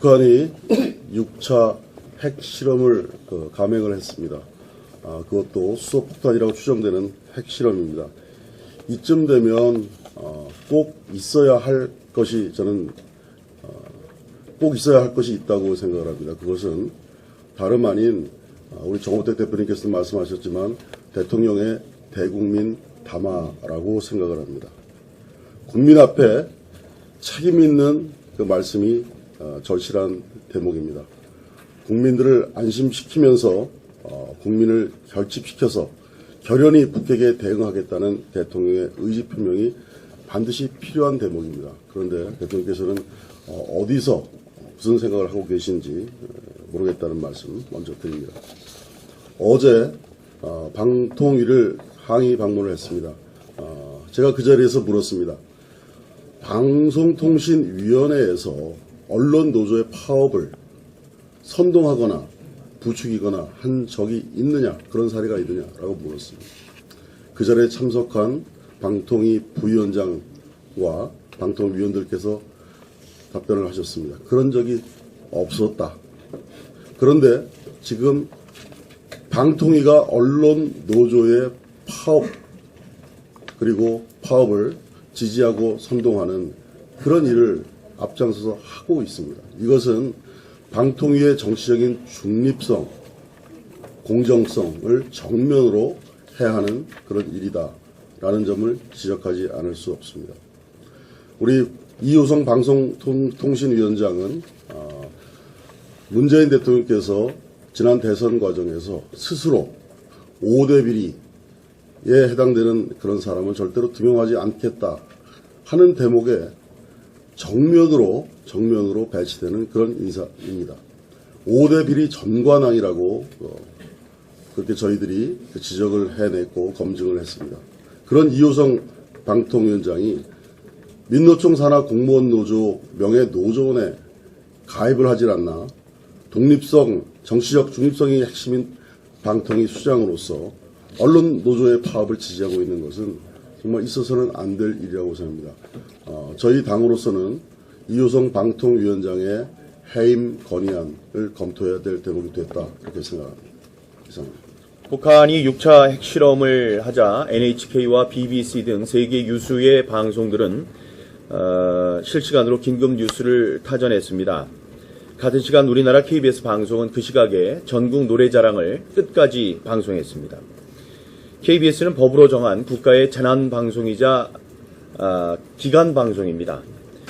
북한이 6차 핵실험을 감행을 했습니다. 그것도 수소폭탄이라고 추정되는 핵실험입니다. 이쯤 되면 꼭 있어야 할 것이 꼭 있어야 할 것이 있다고 생각을 합니다. 그것은 다름 아닌 우리 정호택 대표님께서도 말씀하셨지만 대통령의 대국민 담화라고 생각을 합니다. 국민 앞에 책임 있는 그 말씀이 절실한 대목입니다. 국민들을 안심시키면서 국민을 결집시켜서 결연히 북핵에 대응하겠다는 대통령의 의지 표명이 반드시 필요한 대목입니다. 그런데 대통령께서는 어디서 무슨 생각을 하고 계신지 모르겠다는 말씀 먼저 드립니다. 어제 방통위를 항의 방문을 했습니다. 제가 그 자리에서 물었습니다. 방송통신위원회에서 언론 노조의 파업을 선동하거나 부추기거나 한 적이 있느냐, 그런 사례가 있느냐라고 물었습니다. 그 자리에 참석한 방통위 부위원장과 방통위원들께서 답변을 하셨습니다. 그런 적이 없었다. 그런데 지금 방통위가 언론 노조의 파업 그리고 파업을 지지하고 선동하는 그런 일을 앞장서서 하고 있습니다. 이것은 방통위의 정치적인 중립성, 공정성을 정면으로 해야 하는 그런 일이다라는 점을 지적하지 않을 수 없습니다. 우리 이호성 방송통신위원장은 문재인 대통령께서 지난 대선 과정에서 스스로 5대 비리에 해당되는 그런 사람은 절대로 등용하지 않겠다 하는 대목에 정면으로 배치되는 그런 인사입니다. 5대 비리 전관왕이라고 그렇게 저희들이 지적을 해냈고 검증을 했습니다. 그런 이호성 방통위원장이 민노총 산하 공무원 노조 명예노조원에 가입을 하질 않나 독립성, 정치적 중립성이 핵심인 방통위 수장으로서 언론 노조의 파업을 지지하고 있는 것은 정말 있어서는 안 될 일이라고 생각합니다. 저희 당으로서는 이호성 방통위원장의 해임 건의안을 검토해야 될 대목이 됐다, 이렇게 생각합니다. 이상입니다. 북한이 6차 핵실험을 하자 NHK와 BBC 등 세계 유수의 방송들은 실시간으로 긴급 뉴스를 타전했습니다. 같은 시간 우리나라 KBS 방송은 그 시각에 전국 노래자랑을 끝까지 방송했습니다. KBS는 법으로 정한 국가의 재난방송이자 기간방송입니다.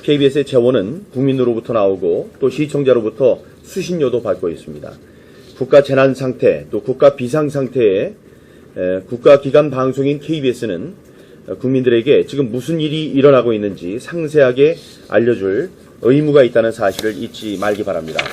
KBS의 재원은 국민으로부터 나오고 또 시청자로부터 수신료도 받고 있습니다. 국가 재난 상태 또 국가 비상 상태의 국가 기관 방송인 KBS는 국민들에게 지금 무슨 일이 일어나고 있는지 상세하게 알려줄 의무가 있다는 사실을 잊지 말기 바랍니다.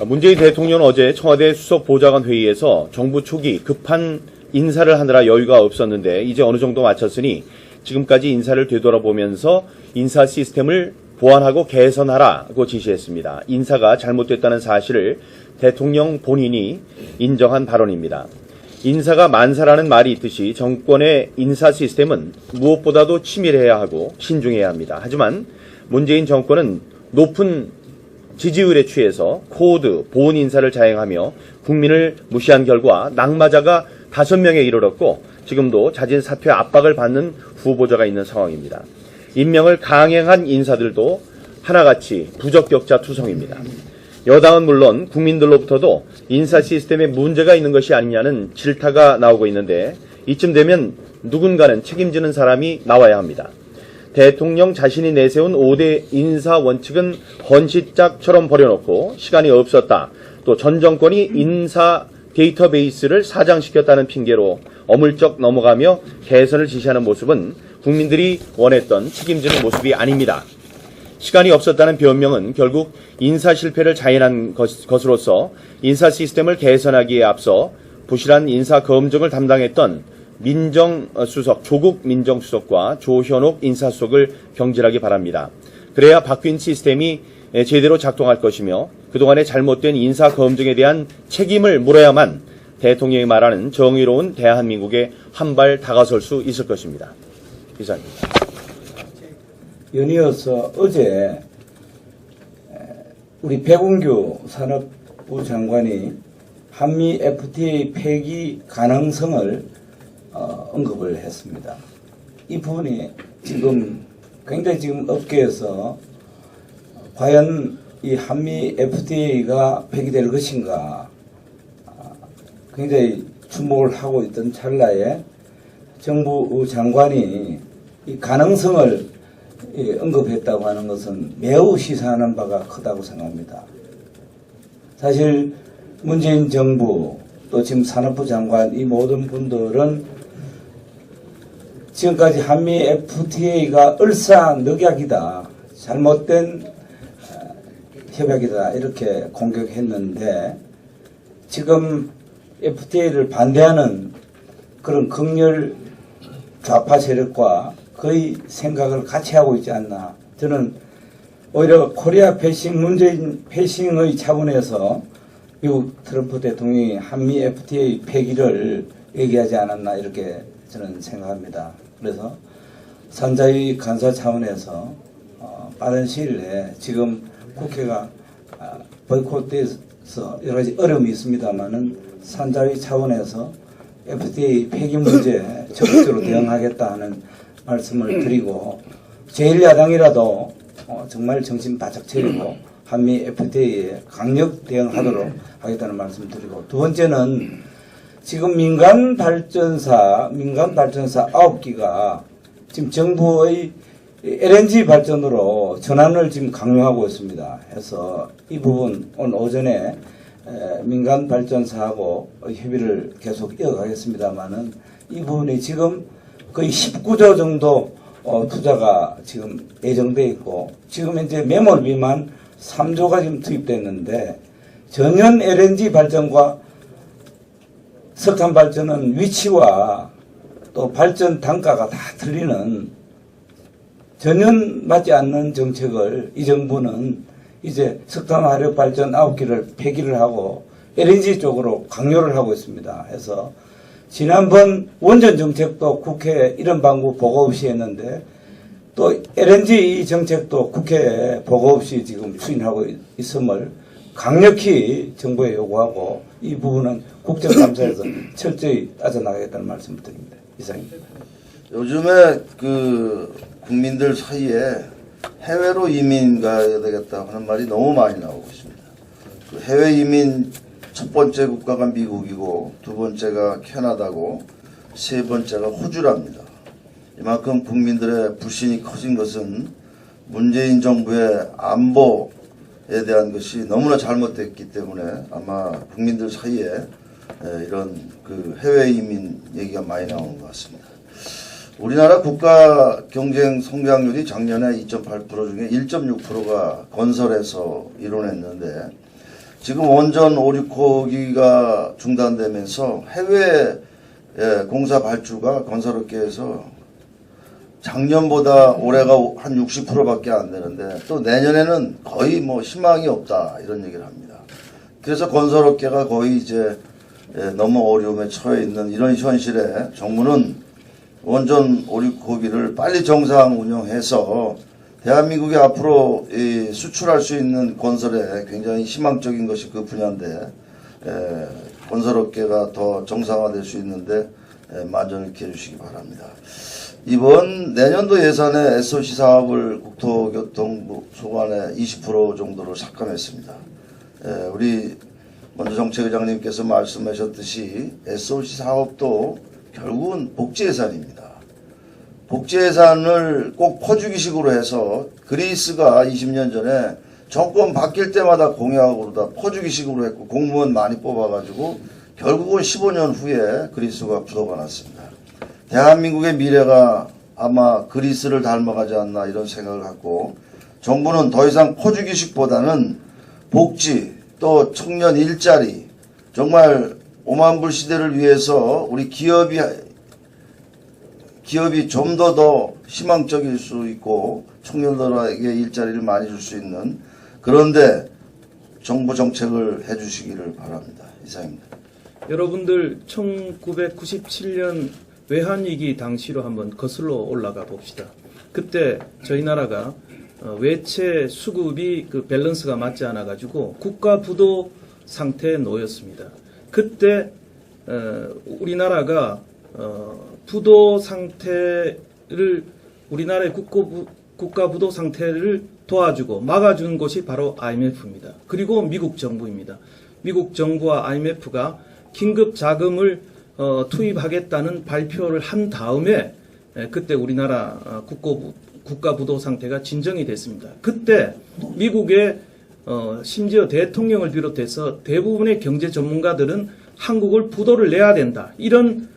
문재인 대통령은 어제 청와대 수석보좌관 회의에서 정부 초기 급한 인사를 하느라 여유가 없었는데 이제 어느 정도 마쳤으니 지금까지 인사를 되돌아보면서 인사 시스템을 보완하고 개선하라고 지시했습니다. 인사가 잘못됐다는 사실을 대통령 본인이 인정한 발언입니다. 인사가 만사라는 말이 있듯이 정권의 인사 시스템은 무엇보다도 치밀해야 하고 신중해야 합니다. 하지만 문재인 정권은 높은 지지율에 취해서 코드, 보훈 인사를 자행하며 국민을 무시한 결과 낙마자가 5명에 이르렀고 지금도 자진 사퇴 압박을 받는 후보자가 있는 상황입니다. 임명을 강행한 인사들도 하나같이 부적격자 투성입니다. 여당은 물론 국민들로부터도 인사 시스템에 문제가 있는 것이 아니냐는 질타가 나오고 있는데 이쯤 되면 누군가는 책임지는 사람이 나와야 합니다. 대통령 자신이 내세운 5대 인사 원칙은 헌시짝처럼 버려놓고 시간이 없었다. 또 전 정권이 인사 데이터베이스를 사장시켰다는 핑계로 어물쩍 넘어가며 개선을 지시하는 모습은 국민들이 원했던 책임지는 모습이 아닙니다. 시간이 없었다는 변명은 결국 인사 실패를 자인한 것으로서 인사 시스템을 개선하기에 앞서 부실한 인사 검증을 담당했던 민정수석, 조국 민정수석과 조현옥 인사수석을 경질하기 바랍니다. 그래야 바뀐 시스템이 제대로 작동할 것이며 그동안의 잘못된 인사 검증에 대한 책임을 물어야만 대통령이 말하는 정의로운 대한민국에 한 발 다가설 수 있을 것입니다. 이상입니다. 연이어서 어제 우리 백운규 산업부 장관이 한미 FTA 폐기 가능성을 언급을 했습니다. 이 부분이 지금 굉장히 지금 업계에서 과연 이 한미 FTA가 폐기될 것인가 굉장히 주목을 하고 있던 찰나에 정부 장관이 이 가능성을 언급했다고 하는 것은 매우 시사하는 바가 크다고 생각합니다. 사실 문재인 정부 또 지금 산업부 장관 이 모든 분들은 지금까지 한미 FTA가 을사늑약이다, 잘못된 협약이다 이렇게 공격했는데 지금 FTA를 반대하는 그런 극렬 좌파 세력과 거의 생각을 같이 하고 있지 않나. 저는 오히려 코리아 패싱, 문재인 패싱의 차원에서 미국 트럼프 대통령이 한미 FTA 폐기를 얘기하지 않았나 이렇게 저는 생각합니다. 그래서 산자위 간사 차원에서 빠른 시일 내에 지금 국회가 보이콧돼서 여러 가지 어려움이 있습니다만은 산자위 차원에서 FTA 폐기 문제에 적극적으로 대응하겠다 하는 말씀을 드리고 제1야당이라도 정말 정신 바짝 차리고 한미 FTA에 강력 대응하도록 하겠다는 말씀을 드리고 두 번째는 지금 민간 발전사 9기가 지금 정부의 LNG 발전으로 전환을 지금 강요하고 있습니다. 해서 이 부분 오늘 오전에 민간 발전사하고 협의를 계속 이어가겠습니다만은 이 부분이 지금 거의 19조 정도 투자가 지금 예정돼 있고 지금 현재 매몰비만 3조가 지금 투입됐는데 전년 LNG 발전과 석탄 발전은 위치와 또 발전 단가가 다 틀리는 전혀 맞지 않는 정책을 이 정부는 이제 석탄 화력 발전 9기를 폐기를 하고 LNG 쪽으로 강요를 하고 있습니다. 해서 지난번 원전 정책도 국회에 이런 방구 보고 없이 했는데 또 LNG 정책도 국회에 보고 없이 지금 추진하고 있음을 강력히 정부에 요구하고 이 부분은 국정감사에서 철저히 따져나가겠다는 말씀을 드립니다. 이상입니다. 요즘에 그 국민들 사이에 해외로 이민 가야 되겠다 하는 말이 너무 많이 나오고 있습니다. 그 해외 이민 첫 번째 국가가 미국이고 두 번째가 캐나다고 세 번째가 호주랍니다. 이만큼 국민들의 불신이 커진 것은 문재인 정부의 안보에 대한 것이 너무나 잘못됐기 때문에 아마 국민들 사이에 이런 그 해외 이민 얘기가 많이 나오는 것 같습니다. 우리나라 국가 경쟁 성장률이 작년에 2.8% 중에 1.6%가 건설에서 이뤄냈는데 지금 원전 5, 6호기가 중단되면서 해외 공사 발주가 건설업계에서 작년보다 올해가 한 60%밖에 안 되는데 또 내년에는 거의 뭐 희망이 없다 이런 얘기를 합니다. 그래서 건설업계가 거의 이제 너무 어려움에 처해 있는 이런 현실에 정부는 원전 5, 6호기를 빨리 정상 운영해서 대한민국이 앞으로 수출할 수 있는 건설에 굉장히 희망적인 것이 그 분야인데 건설업계가 더 정상화될 수 있는데 만전을 기해 주시기 바랍니다. 이번 내년도 예산에 SOC 사업을 국토교통부 소관에 20% 정도로 삭감했습니다. 우리 먼저 정책의장님께서 말씀하셨듯이 SOC 사업도 결국은 복지예산입니다. 복지예산을 꼭 퍼주기식으로 해서 그리스가 20년 전에 정권 바뀔 때마다 공약으로 다 퍼주기식으로 했고 공무원 많이 뽑아가지고 결국은 15년 후에 그리스가 부도가 났습니다. 대한민국의 미래가 아마 그리스를 닮아가지 않나 이런 생각을 갖고 정부는 더 이상 퍼주기식보다는 복지 또 청년 일자리 정말 5만 불 시대를 위해서 우리 기업이 좀 더 희망적일 수 있고 청년들에게 일자리를 많이 줄 수 있는 그런데 정부 정책을 해주시기를 바랍니다. 이상입니다. 여러분들 1997년 외환위기 당시로 한번 거슬러 올라가 봅시다. 그때 저희 나라가 외채 수급이 그 밸런스가 맞지 않아 가지고 국가 부도 상태에 놓였습니다. 그때 우리나라가 부도 상태를 우리나라의 국가 부도 상태를 도와주고 막아준 곳이 바로 IMF입니다. 그리고 미국 정부입니다. 미국 정부와 IMF가 긴급 자금을 투입하겠다는 발표를 한 다음에 그때 우리나라 국가 부도 상태가 진정이 됐습니다. 그때 미국의 심지어 대통령을 비롯해서 대부분의 경제 전문가들은 한국을 부도를 내야 된다. 이런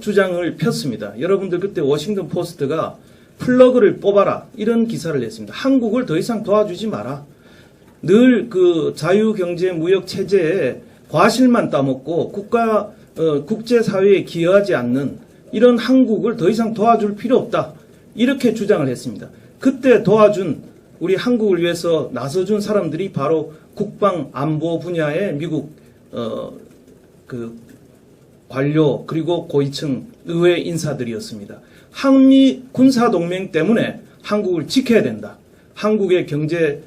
주장을 폈습니다. 여러분들 그때 워싱턴 포스트가 플러그를 뽑아라. 이런 기사를 냈습니다. 한국을 더 이상 도와주지 마라. 늘 그 자유경제 무역 체제에 과실만 따먹고 국제사회에 기여하지 않는 이런 한국을 더 이상 도와줄 필요 없다. 이렇게 주장을 했습니다. 그때 도와준 우리 한국을 위해서 나서준 사람들이 바로 국방 안보 분야의 미국 그 관료 그리고 고위층 의회 인사들이었습니다. 한미 군사 동맹 때문에 한국을 지켜야 된다. 한국의 경제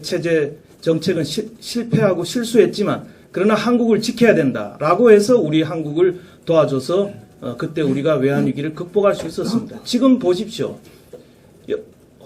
체제 정책은 실패하고 실수했지만 그러나 한국을 지켜야 된다라고 해서 우리 한국을 도와줘서 그때 우리가 외환위기를 극복할 수 있었습니다. 지금 보십시오.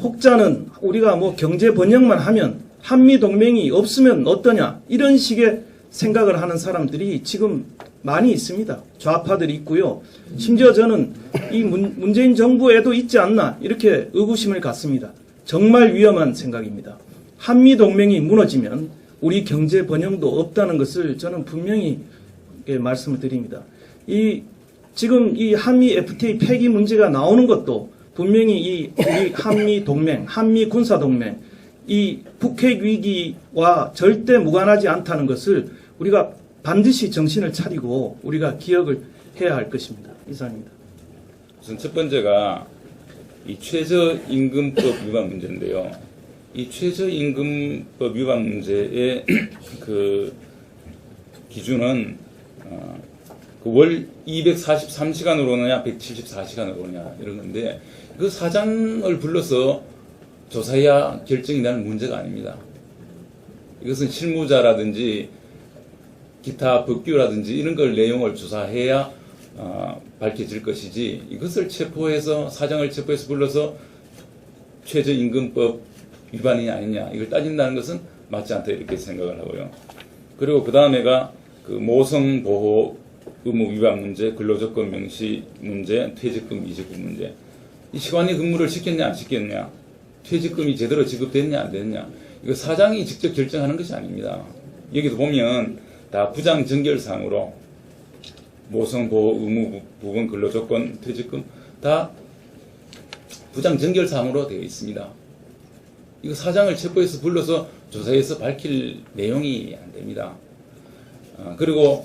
혹자는 우리가 뭐 경제 번영만 하면 한미 동맹이 없으면 어떠냐 이런 식의 생각을 하는 사람들이 지금 많이 있습니다. 좌파들이 있고요. 심지어 저는 이 문재인 정부에도 있지 않나 이렇게 의구심을 갖습니다. 정말 위험한 생각입니다. 한미 동맹이 무너지면 우리 경제 번영도 없다는 것을 저는 분명히 말씀을 드립니다. 지금 이 한미 FTA 폐기 문제가 나오는 것도 분명히 우리 한미 동맹, 한미 군사 동맹, 이 북핵 위기와 절대 무관하지 않다는 것을 우리가 반드시 정신을 차리고 우리가 기억을 해야 할 것입니다. 이상입니다. 우선 첫 번째가 이 최저임금법 위반 문제인데요. 이 최저임금법 위반 문제의 그 기준은 그 월 243시간으로 오느냐 174시간으로 오느냐 이런 건데 그 사장을 불러서 조사해야 결정이 나는 문제가 아닙니다. 이것은 실무자라든지 기타 법규라든지 이런 걸 내용을 조사해야 밝혀질 것이지 이것을 체포해서 사장을 체포해서 불러서 최저임금법 위반이냐 아니냐 이걸 따진다는 것은 맞지 않다 이렇게 생각을 하고요. 그리고 그 다음에가 그 모성보호 의무 위반 문제, 근로조건 명시 문제, 퇴직금 이직금 문제. 이 시간이 근무를 시켰냐 안 시켰냐, 퇴직금이 제대로 지급됐냐 안 됐냐 이거 사장이 직접 결정하는 것이 아닙니다. 여기도 보면 다 부장 정결사항으로 모성보호 의무 부분 근로조건 퇴직금 다 부장 정결사항으로 되어 있습니다. 이거 사장을 체포해서 불러서 조사해서 밝힐 내용이 안 됩니다. 그리고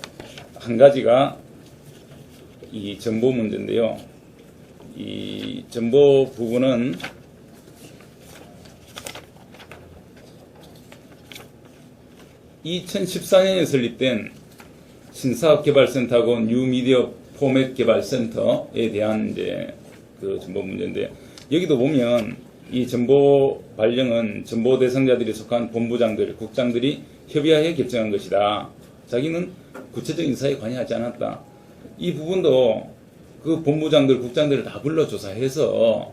한 가지가 이 전보 문제인데요. 이 전보 부분은 (2014년에) 설립된 신사업개발센터하고 뉴미디어 포맷 개발센터에 대한 이제 그 전보 문제인데 여기도 보면 이 전보 발령은 전보 대상자들이 속한 본부장들, 국장들이 협의하에 결정한 것이다. 자기는 구체적 인사에 관여하지 않았다. 이 부분도 그 본부장들, 국장들을 다 불러 조사해서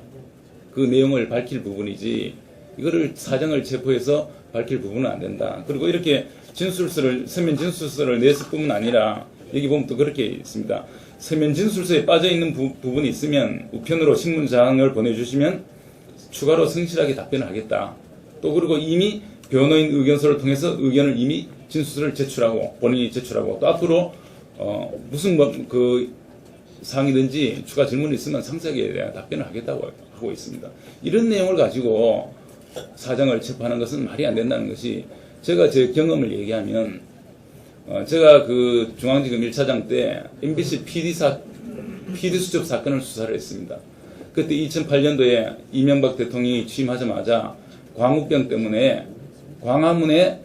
그 내용을 밝힐 부분이지 이거를 사정을 체포해서 밝힐 부분은 안 된다. 그리고 이렇게 서면 진술서를 냈을 뿐만 아니라 여기 보면 또 그렇게 있습니다. 서면 진술서에 빠져있는 부분이 있으면 우편으로 신문사항을 보내주시면 추가로 성실하게 답변을 하겠다. 또 그리고 이미 변호인 의견서를 통해서 의견을 이미 진술서를 제출하고 본인이 제출하고 또 앞으로 무슨 그 사항이든지 추가 질문이 있으면 상세하게 대한 답변을 하겠다고 하고 있습니다. 이런 내용을 가지고 사장을 체포하는 것은 말이 안 된다는 것이 제가 제 경험을 얘기하면 제가 그 중앙지검 1차장 때 MBC PD 수첩 사건을 수사를 했습니다. 그때 2008년도에 이명박 대통령이 취임하자마자 광우병 때문에 광화문에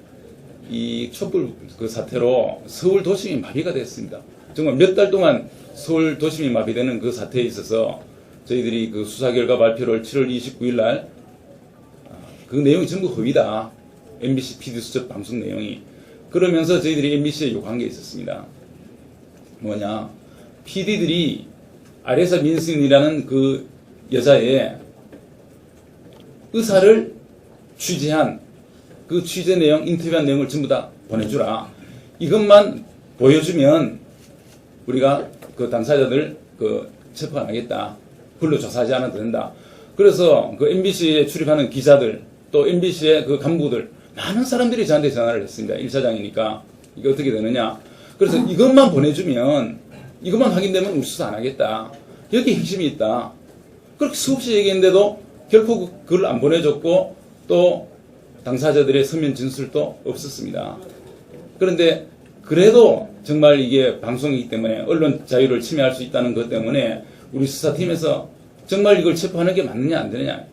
이 촛불 그 사태로 서울 도심이 마비가 됐습니다. 정말 몇 달 동안 서울 도심이 마비되는 그 사태에 있어서 저희들이 그 수사 결과 발표를 7월 29일 날 그 내용이 전부 허위다. MBC PD 수첩 방송 내용이. 그러면서 저희들이 MBC에 요구한 게 있었습니다. 뭐냐, PD들이 아레사 민슨이라는 그 여자의 의사를 취재한 그 취재 내용, 인터뷰한 내용을 전부 다 보내주라. 이것만 보여주면 우리가 그 당사자들 그 체포 안 하겠다. 불러 조사하지 않아도 된다. 그래서 그 MBC에 출입하는 기자들, 또 MBC의 그 간부들, 많은 사람들이 저한테 전화를 했습니다. 1차장이니까 이게 어떻게 되느냐. 그래서 이것만 보내주면, 이것만 확인되면 우리 수사 안 하겠다. 여기 핵심이 있다. 그렇게 수없이 얘기했는데도 결코 그걸 안 보내줬고, 또 당사자들의 서면 진술도 없었습니다. 그런데 그래도 정말 이게 방송이기 때문에 언론 자유를 침해할 수 있다는 것 때문에 우리 수사팀에서 정말 이걸 체포하는 게 맞느냐 안 되느냐,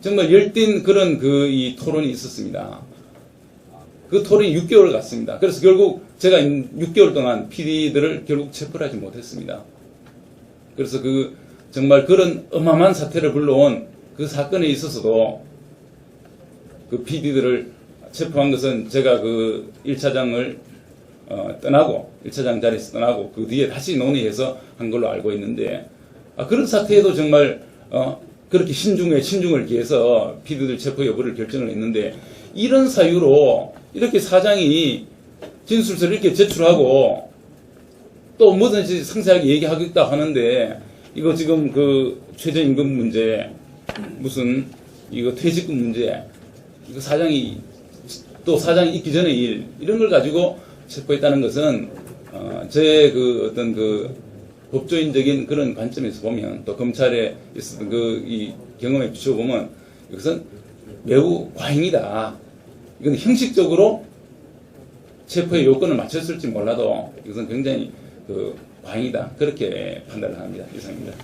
정말 열띤 그런 이 토론이 있었습니다. 그 토론이 6개월 갔습니다. 그래서 결국 제가 6개월 동안 PD들을 결국 체포를 하지 못했습니다. 그래서 정말 그런 어마어마한 사태를 불러온 그 사건에 있어서도 그 PD들을 체포한 것은 제가 그 1차장을 떠나고, 1차장 자리에서 떠나고 그 뒤에 다시 논의해서 한 걸로 알고 있는데, 그런 사태에도 정말 그렇게 신중을 기해서 PD들 체포 여부를 결정을 했는데, 이런 사유로 이렇게 사장이 진술서를 이렇게 제출하고 또 뭐든지 상세하게 얘기하겠다 하는데, 이거 지금 그 최저임금 문제, 무슨 이거 퇴직금 문제, 이거 사장이 또 사장이 있기 전에 일, 이런 걸 가지고 체포했다는 것은 제 어떤 법조인적인 그런 관점에서 보면, 또 검찰에 있었던 이 경험에 비춰보면 이것은 매우 과잉이다. 이건 형식적으로 체포의 요건을 맞췄을지 몰라도 이것은 굉장히 과잉이다. 그렇게 판단을 합니다. 이상입니다.